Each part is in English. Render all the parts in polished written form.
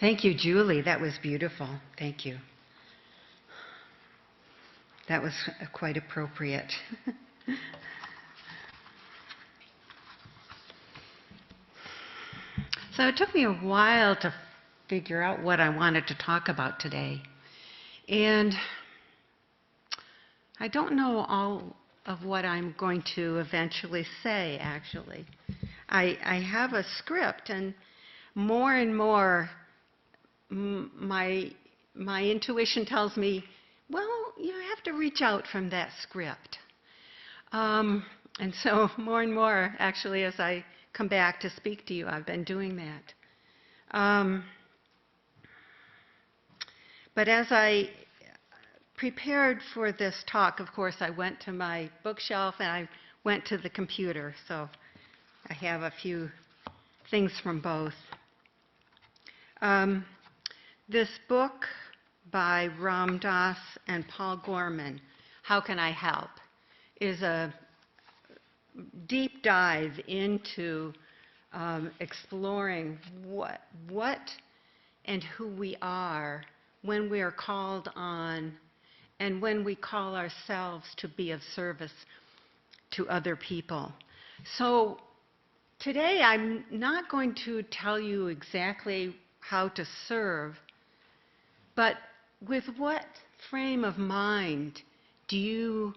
Thank you, Julie. That was beautiful. Thank you. That was quite appropriate. So it took me a while to figure out what I wanted to talk about today. And I don't know all of what I'm going to eventually say, actually. I have a script, and more, my intuition tells me, well, you have to reach out from that script. And so more and more, actually, as I come back to speak to you, I've been doing that. But as I prepared for this talk, of course, I went to my bookshelf and I went to the computer. So I have a few things from both. This book by Ram Dass and Paul Gorman, How Can I Help?, is a deep dive into exploring what and who we are when we are called on and when we call ourselves to be of service to other people. So today I'm not going to tell you exactly how to serve, but with what frame of mind do you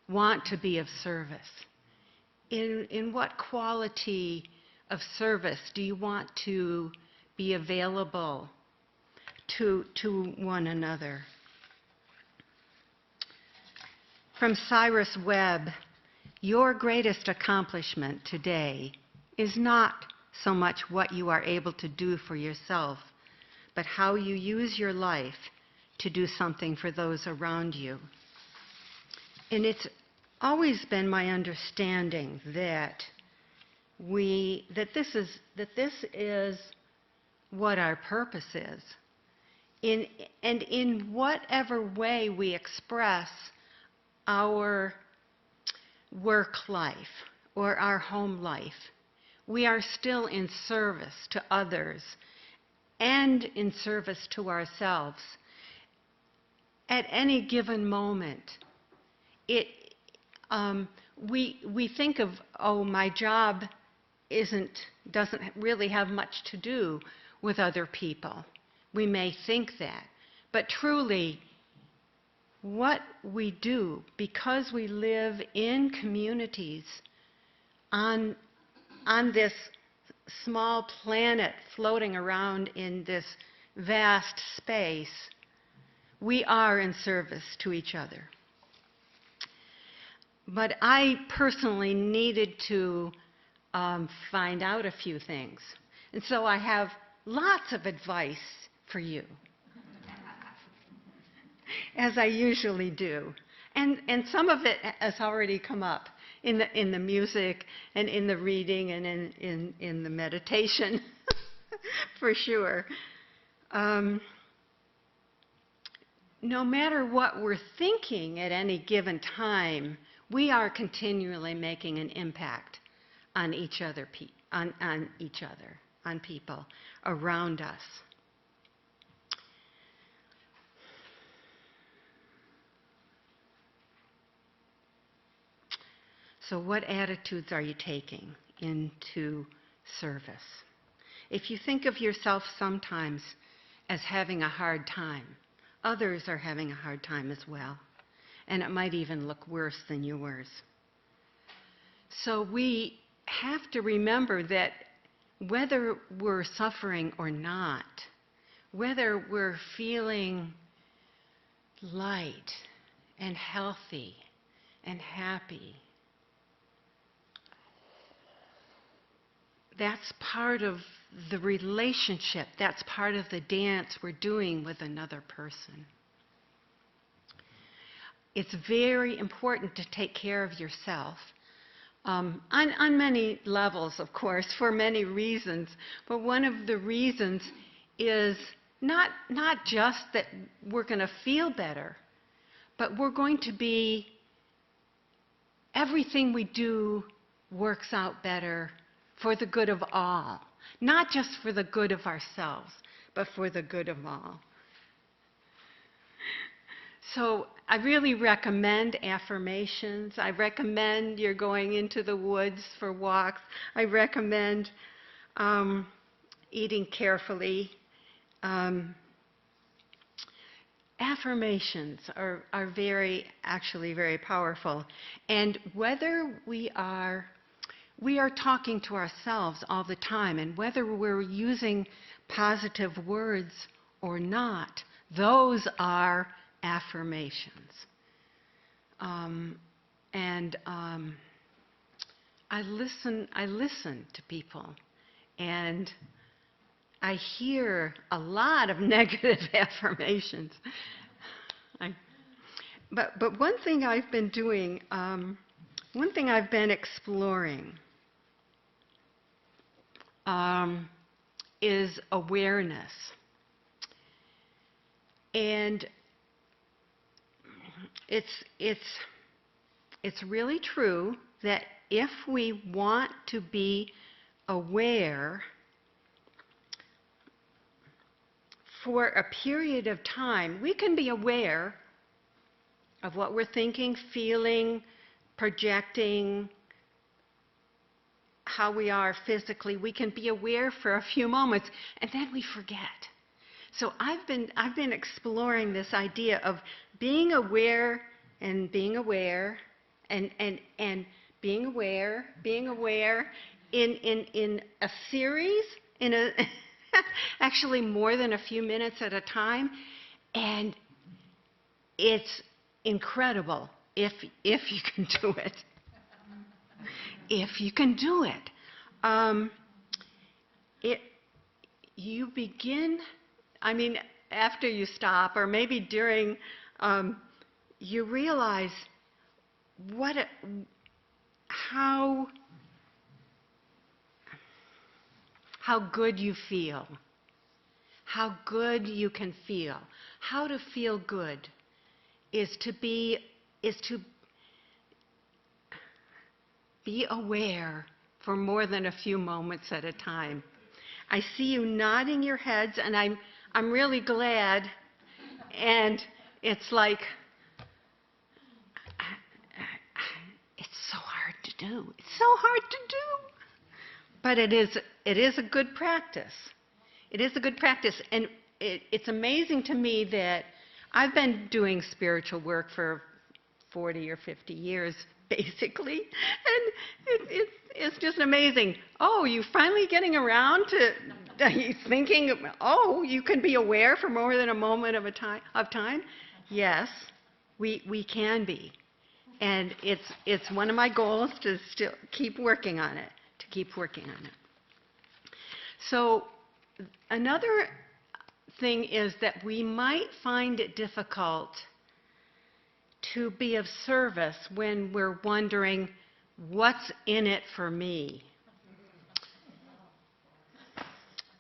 want to be of service? In what quality of service do you want to be available to one another? From Cyrus Webb, your greatest accomplishment today is not so much what you are able to do for yourself, but how you use your life to do something for those around you. And it's always been my understanding that this is what our purpose is. And in whatever way we express our work life or our home life, we are still in service to others and in service to ourselves. At any given moment, we think of, oh, my job doesn't really have much to do with other people. We may think that, but truly, what we do, because we live in communities on this small planet floating around in this vast space, we are in service to each other. But I personally needed to find out a few things. And so I have lots of advice for you, as I usually do. And some of it has already come up in the music and in the reading and in the meditation, for sure. No matter what we're thinking at any given time, we are continually making an impact on each other, on people around us. So what attitudes are you taking into service? If you think of yourself sometimes as having a hard time, others are having a hard time as well. And it might even look worse than yours. So we have to remember that whether we're suffering or not, whether we're feeling light and healthy and happy, that's part of the relationship. That's part of the dance we're doing with another person. It's very important to take care of yourself on many levels, of course, for many reasons. But one of the reasons is not just that we're going to feel better, but we're going to be, everything we do works out better for the good of all. Not just for the good of ourselves, but for the good of all. So I really recommend affirmations. I recommend you're going into the woods for walks. I recommend eating carefully. Affirmations are actually very powerful. And whether we are talking to ourselves all the time, and whether we're using positive words or not, those are affirmations. I listen to people, and I hear a lot of negative affirmations. But one thing I've been doing, one thing I've been exploring is awareness. And it's really true that if we want to be aware for a period of time, we can be aware of what we're thinking, feeling, projecting, how we are physically. We can be aware for a few moments, and then we forget. So I've been exploring this idea of being aware and being aware and being aware in a series, actually more than a few minutes at a time, and it's incredible if you can do it. If you can do it. You begin, after you stop, or maybe during, you realize how good you feel, how good you can feel. How to feel good is to be aware for more than a few moments at a time. I see you nodding your heads, and I'm really glad. And it's like, it's so hard to do. It's so hard to do. But it is a good practice. It is a good practice. And it's amazing to me that I've been doing spiritual work for 40 or 50 years, basically. And it's just amazing. Oh, you're finally getting around to thinking, oh, you can be aware for more than a moment of time? Yes, we can be. And it's one of my goals to still keep working on it, So another thing is that we might find it difficult to be of service when we're wondering, what's in it for me?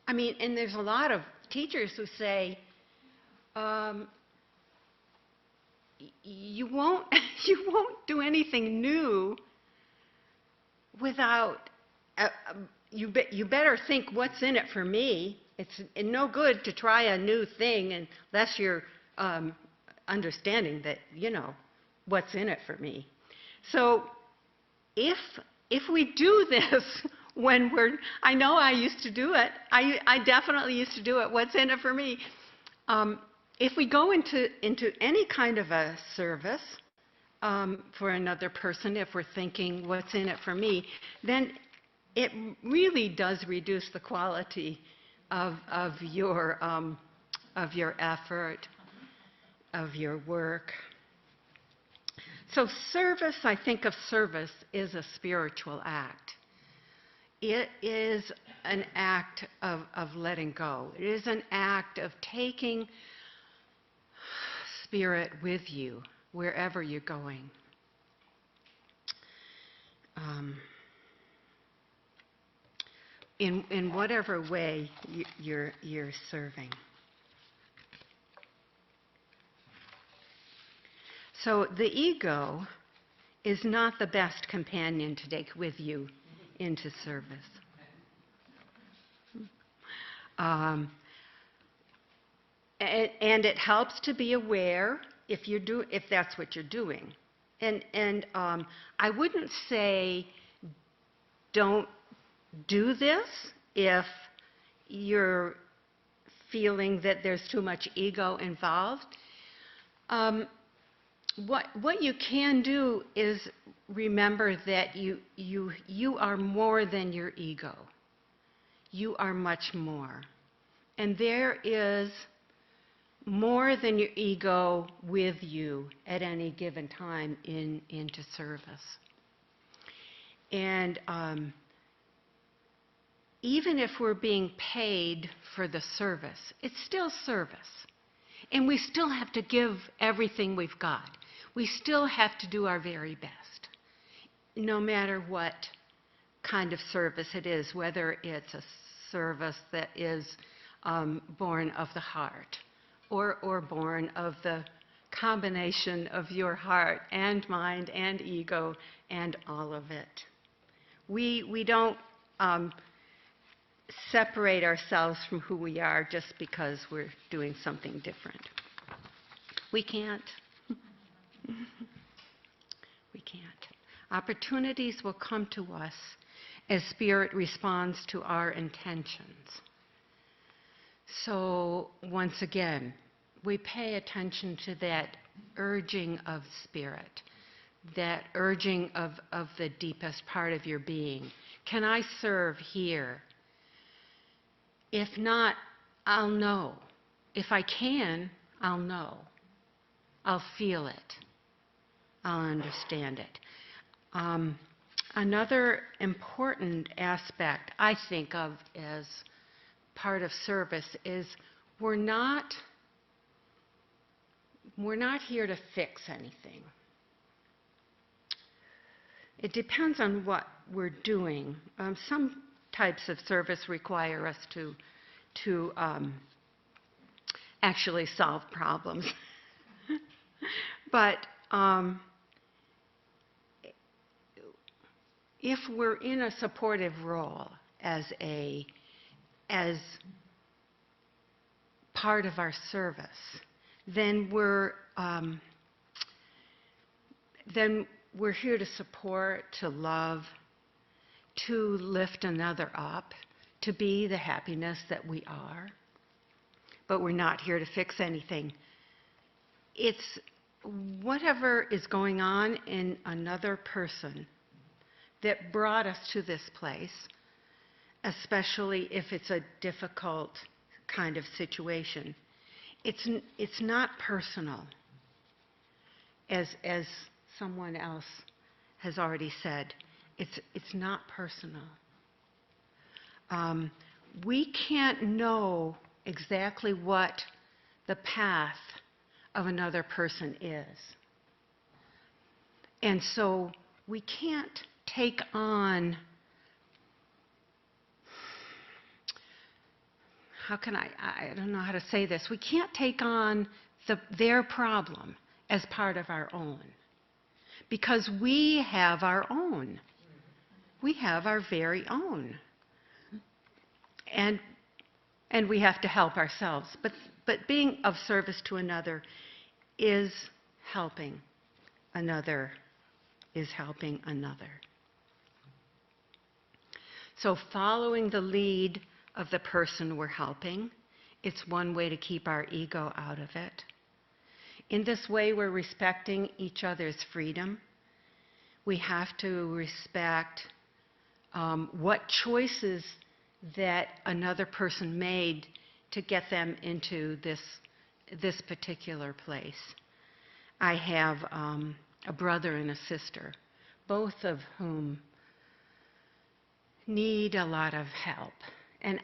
And there's a lot of teachers who say, you won't do anything new without, you better think, what's in it for me? It's no good to try a new thing unless you're understanding that, what's in it for me. So if we do this when I know I used to do it. I definitely used to do it. What's in it for me? If we go into any kind of a service for another person, if we're thinking, what's in it for me, then it really does reduce the quality of your effort, of your work. So service, I think of service as a spiritual act. It is an act of letting go. It is an act of taking Spirit with you wherever you're going. In whatever way you're serving. So the ego is not the best companion to take with you into service. And it helps to be aware if that's what you're doing. And I wouldn't say don't do this if you're feeling that there's too much ego involved. What you can do is remember that you are more than your ego. You are much more. And there is more than your ego with you at any given time into service. And even if we're being paid for the service, it's still service. And we still have to give everything we've got. We still have to do our very best, no matter what kind of service it is, whether it's a service that is born of the heart or born of the combination of your heart and mind and ego and all of it. We don't separate ourselves from who we are just because we're doing something different. We can't. We can't. Opportunities will come to us as Spirit responds to our intentions. So once again, we pay attention to that urging of Spirit, that urging of the deepest part of your being. Can I serve here? If not, I'll know. If I can, I'll know. I'll feel it. I'll understand it. Another important aspect I think of as part of service is we're not here to fix anything. It depends on what we're doing. Some types of service require us to actually solve problems. But if we're in a supportive role as part of our service, then we're here to support, to love, to lift another up, to be the happiness that we are. But we're not here to fix anything. It's whatever is going on in another person that brought us to this place, especially if it's a difficult kind of situation. It's not personal, as someone else has already said. It's not personal. We can't know exactly what the path of another person is. And so we can't take on, I don't know how to say this, we can't take on their problem as part of our own. Because we have our own. We have our very own. And we have to help ourselves. But being of service to another is helping another, So following the lead of the person we're helping, it's one way to keep our ego out of it. In this way, we're respecting each other's freedom. We have to respect what choices that another person made to get them into this particular place. I have a brother and a sister, both of whom need a lot of help. And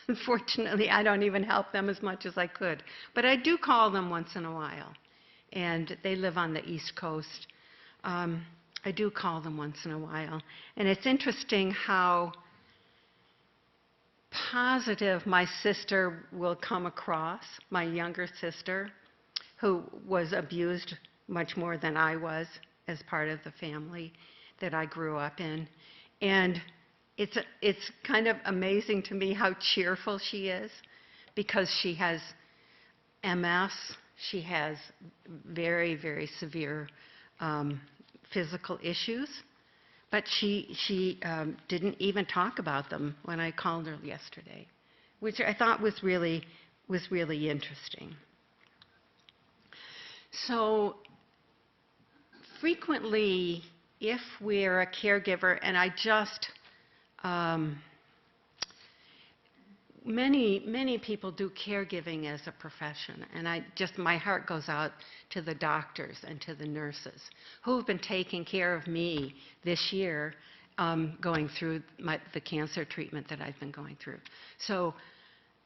unfortunately, I don't even help them as much as I could. But I do call them once in a while. And they live on the East Coast. I do call them once in a while. And it's interesting how positive my sister will come across, my younger sister, who was abused much more than I was as part of the family that I grew up in. And it's kind of amazing to me how cheerful she is, because she has MS, she has very, very severe physical issues, but she didn't even talk about them when I called her yesterday, which I thought was really interesting. So frequently, if we're a caregiver, and I just many people do caregiving as a profession, and my heart goes out to the doctors and to the nurses who've been taking care of me this year, going through the cancer treatment that I've been going through. So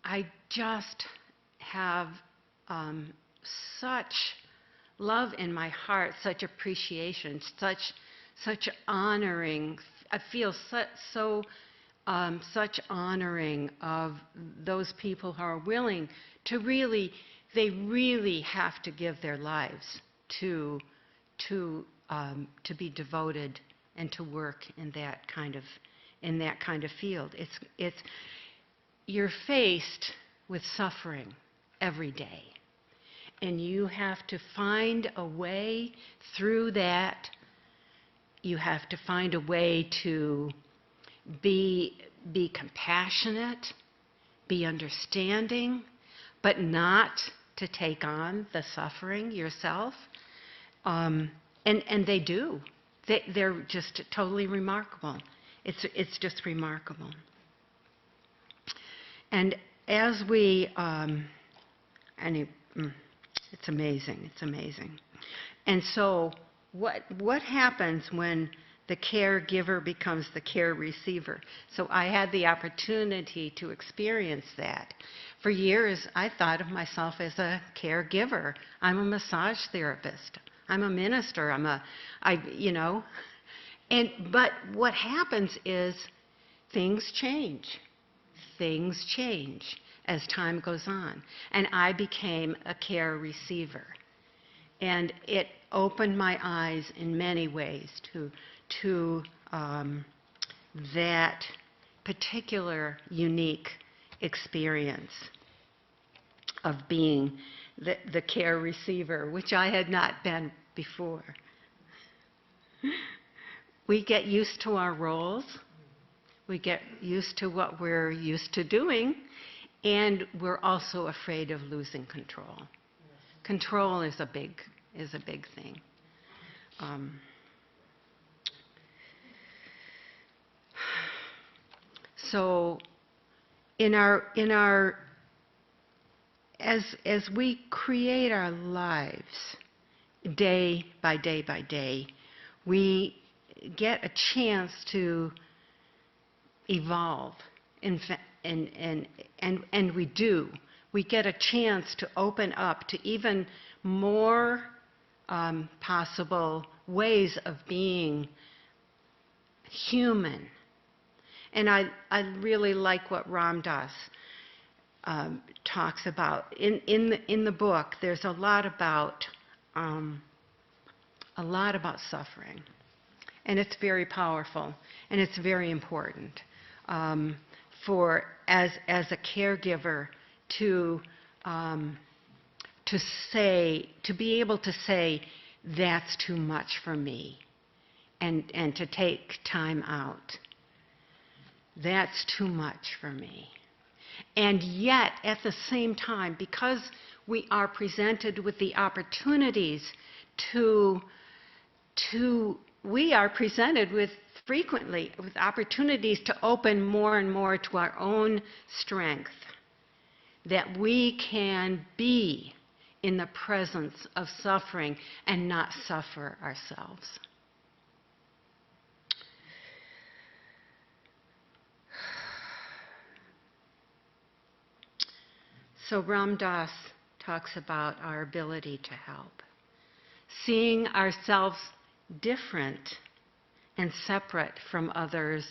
I just have such love in my heart, such appreciation, such honoring. I feel such honoring of those people who are willing to they really have to give their lives to be devoted and to work in that kind of field. You're faced with suffering every day, and you have to find a way through that. You have to find a way to be compassionate, be understanding, but not to take on the suffering yourself. And they do. They're just totally remarkable. It's just remarkable. And as we, it's amazing. It's amazing. And so, what happens when the caregiver becomes the care receiver? So I had the opportunity to experience that. For years, I thought of myself as a caregiver. I'm a massage therapist. I'm a minister. But what happens is things change. Things change as time goes on. And I became a care receiver. And it opened my eyes in many ways to that particular unique experience of being the care receiver, which I had not been before. We get used to our roles. We get used to what we're used to doing, and we're also afraid of losing control. Control is a big thing. So, as we create our lives day by day by day, we get a chance to evolve, and we do. We get a chance to open up to even more possible ways of being human. And I really like what Ram Dass talks about in the book. There's a lot about suffering, and it's very powerful, and it's very important for as a caregiver to be able to say, that's too much for me, and to take time out. That's too much for me. And yet, at the same time, because we are presented with the opportunities we are presented with frequently with opportunities to open more and more to our own strength, that we can be in the presence of suffering and not suffer ourselves. So Ram Dass talks about our ability to help, seeing ourselves different and separate from others,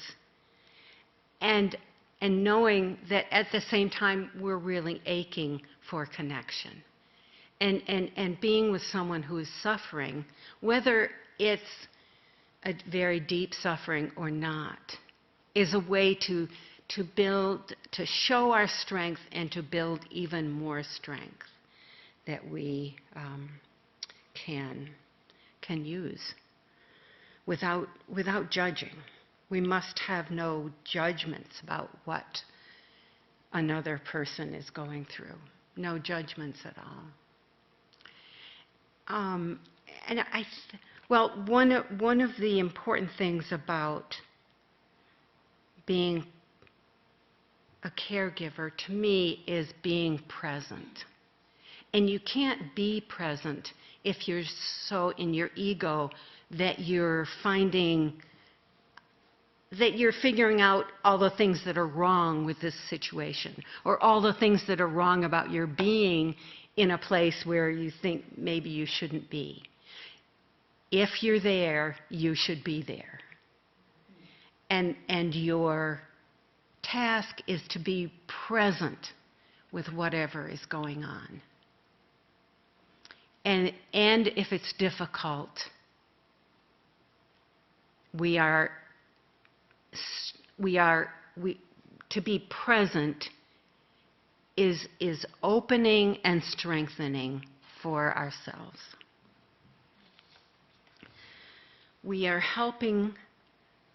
and knowing that at the same time we're really aching for connection, and being with someone who is suffering, whether it's a very deep suffering or not, is a way to to build, to show our strength and to build even more strength that we can use without judging. We must have no judgments about what another person is going through. No judgments at all. One of the important things about being a caregiver to me is being present. And you can't be present if you're so in your ego that you're figuring out all the things that are wrong with this situation, or all the things that are wrong about your being in a place where you think maybe you shouldn't be. If you're there, you should be there. And your task is to be present with whatever is going on. And if it's difficult, to be present is opening and strengthening for ourselves. We are helping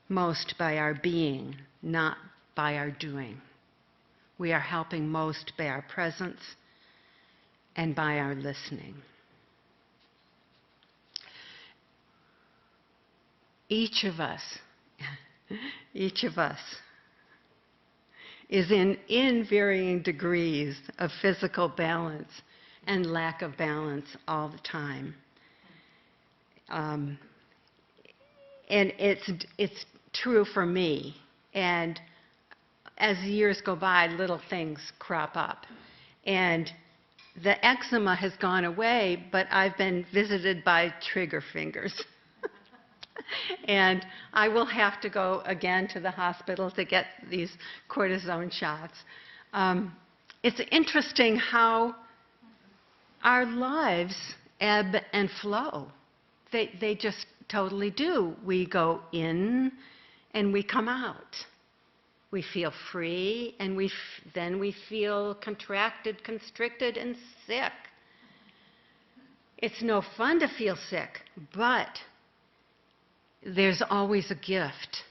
most by our being, not by our doing. We are helping most by our presence and by our listening. Each of us is in varying degrees of physical balance and lack of balance all the time. And it's true for me. And as years go by, little things crop up. And the eczema has gone away, but I've been visited by trigger fingers. And I will have to go again to the hospital to get these cortisone shots. It's interesting how our lives ebb and flow. They just totally do. We go in and we come out. We feel free, and then we feel contracted, constricted, and sick. It's no fun to feel sick, but there's always a gift.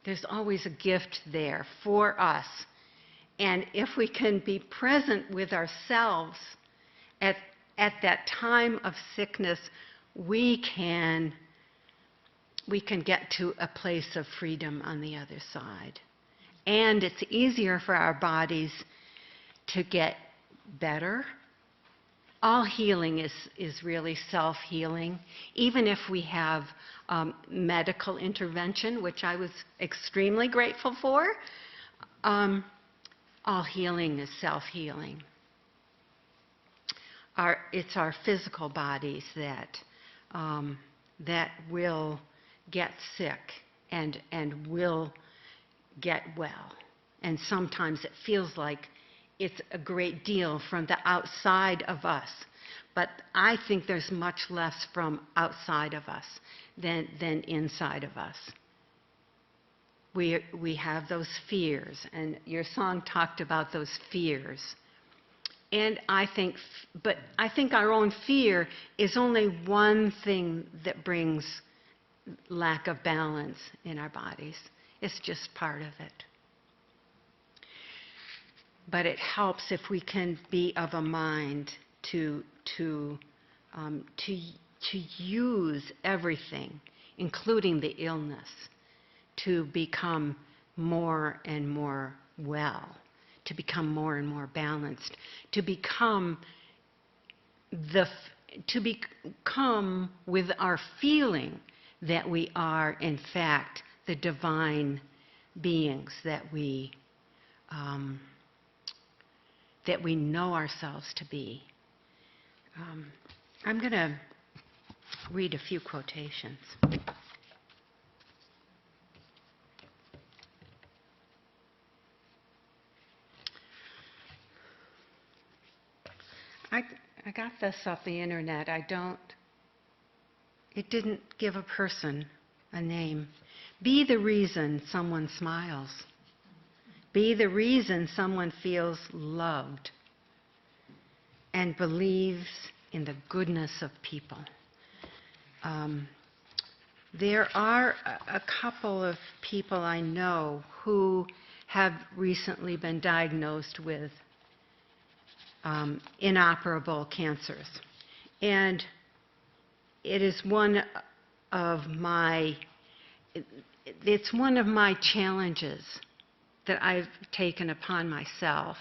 There's always a gift there for us. And if we can be present with ourselves at that time of sickness, we can get to a place of freedom on the other side. And it's easier for our bodies to get better. All healing is really self-healing. Even if we have medical intervention, which I was extremely grateful for, all healing is self-healing. It's our physical bodies that will get sick and will get well. And sometimes it feels like it's a great deal from the outside of us. But I think there's much less from outside of us than inside of us. We have those fears, and your song talked about those fears. And I think our own fear is only one thing that brings lack of balance in our bodies. It's just part of it. But it helps if we can be of a mind to use everything, including the illness, to become more and more well, to become more and more balanced, to become with our feeling that we are, in fact, the divine beings that we know ourselves to be. I'm going to read a few quotations. I got this off the internet. It didn't give a person a name. Be the reason someone smiles. Be the reason someone feels loved and believes in the goodness of people. There are a couple of people I know who have recently been diagnosed with inoperable cancers. And it's one of my challenges that I've taken upon myself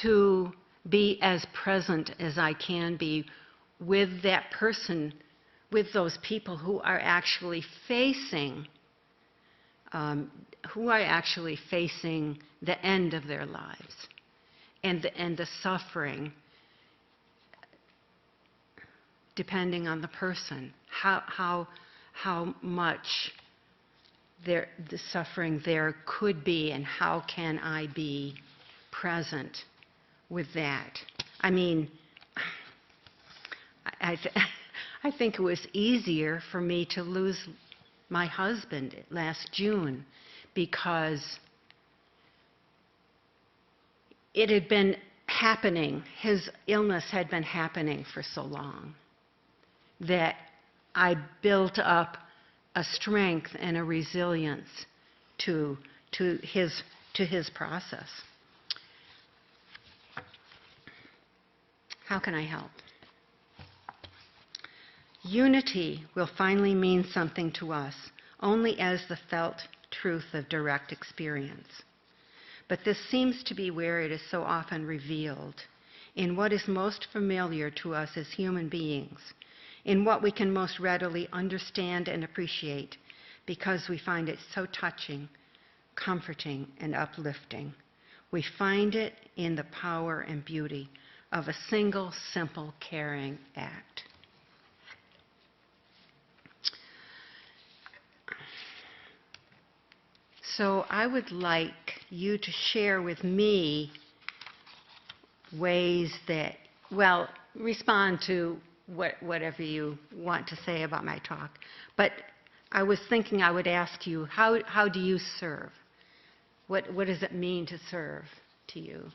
to be as present as I can be with that person, with those people who are actually facing the end of their lives and the suffering, depending on the person, how much the suffering there could be, and how can I be present with that. I mean, I think it was easier for me to lose my husband last June because it had been happening, his illness had been happening for so long that I built up a strength and a resilience to his process. How can I help? Unity will finally mean something to us only as the felt truth of direct experience. But this seems to be where it is so often revealed, in what is most familiar to us as human beings, in what we can most readily understand and appreciate because we find it so touching, comforting, and uplifting. We find it in the power and beauty of a single, simple, caring act. So I would like you to share with me ways that, well, respond to whatever you want to say about my talk. But I was thinking I would ask you, how do you serve? What does it mean to serve to you?